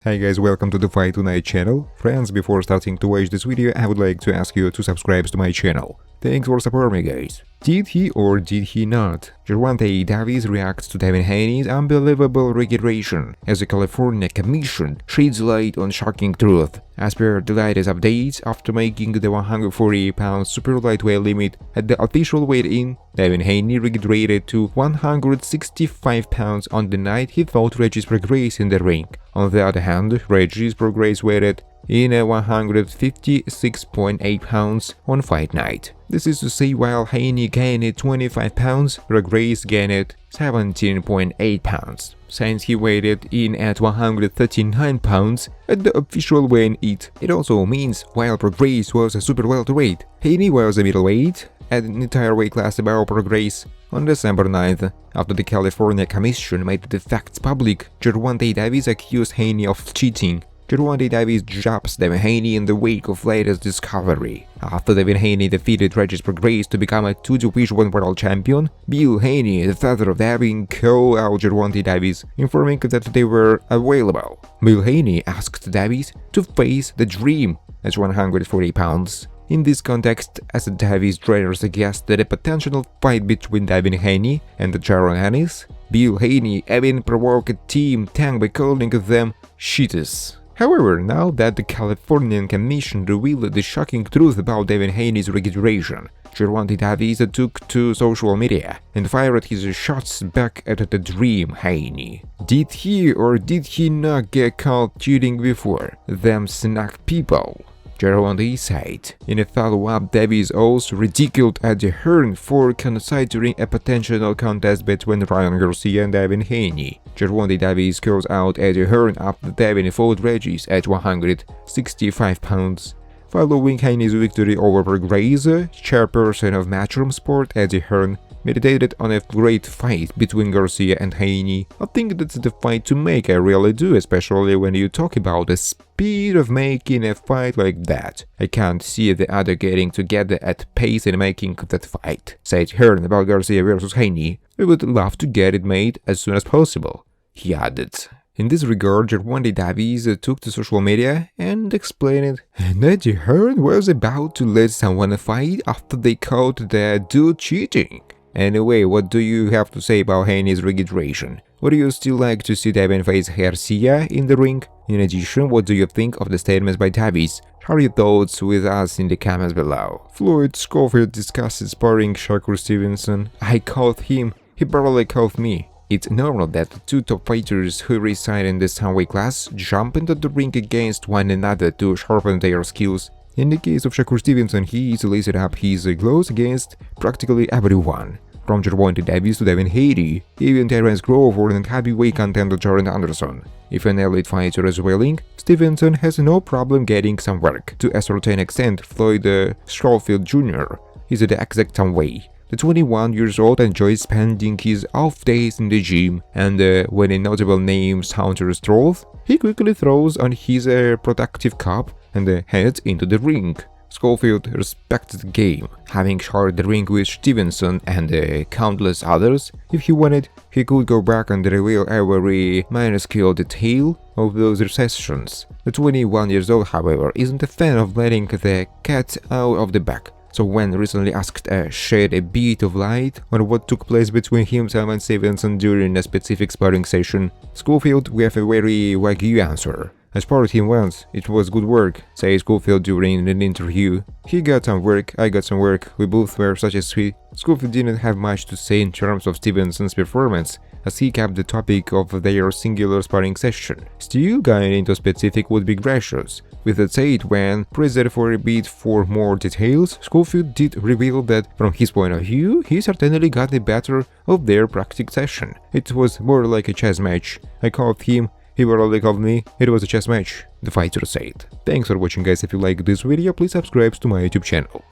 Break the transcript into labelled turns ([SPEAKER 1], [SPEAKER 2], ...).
[SPEAKER 1] Hi guys, welcome to the Fight Tonight channel. Friends, before starting to watch this video, I would like to ask you to subscribe to my channel. Thanks for supporting me, guys. Did he or did he not? Gervonta Davis reacts to Devin Haney's unbelievable Rehydration as the California Commission sheds light on shocking truth. As per the latest updates, after making the 140-pound super-lightweight limit at the official weigh-in, Devin Haney rehydrated to 165 pounds on the night he fought Regis Prograis in the ring. On the other hand, Regis Prograis weighed in 156.8 pounds on fight night. This is to say, while Haney gained 25 pounds, Prograis gained 17.8 pounds. Since he weighed in at 139 pounds at the official weigh-in, it also means while Prograis was a super-welterweight, Haney was a middleweight at an entire weight class above Prograis. On December 9th, after the California Commission made the facts public, Gervonta Davis accused Haney of cheating. Gervonta Davis jabs Devin Haney in the wake of latest discovery. After Devin Haney defeated Regis Prograis to become a two-division world champion, Bill Haney, the father of Devin, called out Gervonta Davis, informing that they were available. Bill Haney asked Davis to face the Dream at 140 pounds. In this context, as Davis trainer suggested a potential fight between Devin Haney and Jaron Ennis, Bill Haney even provoked a team tank by calling them cheaters. However, now that the Californian Commission revealed the shocking truth about Devin Haney's Rehydration, Gervonta Davis took to social media and fired his shots back at the Dream Haney. Did he or did he not get caught cheating before? Them snack people. Gervonta said. In a follow-up, Davis also ridiculed Eddie Hearn for considering a potential contest between Ryan Garcia and Devin Haney. Gervonta Davis calls out Eddie Hearn after Devin fought Regis at 165 pounds. Following Haney's victory over Prograis, chairperson of Matchroom Sport Eddie Hearn meditated on a great fight between Garcia and Haney. I think that's the fight to make, I really do, especially when you talk about the speed of making a fight like that. I can't see the other getting together at pace and making that fight, said Hearn about Garcia versus Haney. We would love to get it made as soon as possible, he added. In this regard, Gervonta Davis took to social media and explained, and Eddie Hearn was about to let someone fight after they caught that dude cheating. Anyway, what do you have to say about Haney's Rehydration? Would you still like to see Devin face Garcia in the ring? In addition, what do you think of the statements by Davis? Share your thoughts with us in the comments below. Floyd Schofield discusses sparring Shakur Stevenson. I caught him, he probably caught me. It's normal that the two top fighters who reside in the same weight class jump into the ring against one another to sharpen their skills. In the case of Shakur Stevenson, he easily set up his gloves against practically everyone, from Gervonta Davis to Devin Haney, even Terence Crawford and heavyweight contender Jordan Anderson. If an elite fighter is willing, Stevenson has no problem getting some work. To a certain extent, Floyd Schofield Jr. is the exact same way. The 21-year-old enjoys spending his off days in the gym, and when a notable name counters truth, he quickly throws on his protective cap and heads into the ring. Schofield respects the game, having shared the ring with Stevenson and countless others. If he wanted, he could go back and reveal every minuscule detail of those sessions. The 21-year-old, however, isn't a fan of letting the cat out of the bag. So when recently asked shed a bit of light on what took place between himself and Stevenson during a specific sparring session, Schofield gave a very vague answer. I sparred him once, it was good work, said Schofield during an interview. He got some work, I got some work, we both were such a sweet. Schofield didn't have much to say in terms of Stevenson's performance, as he kept the topic of their singular sparring session. Still, going into specific would be gracious. With that said, when pressed for a bit for more details, Schofield did reveal that, from his point of view, he certainly got the better of their practice session. It was more like a chess match. I caught him, he probably called me, it was a chess match, the fighter said. Thanks for watching, guys. If you like this video, please subscribe to my YouTube channel.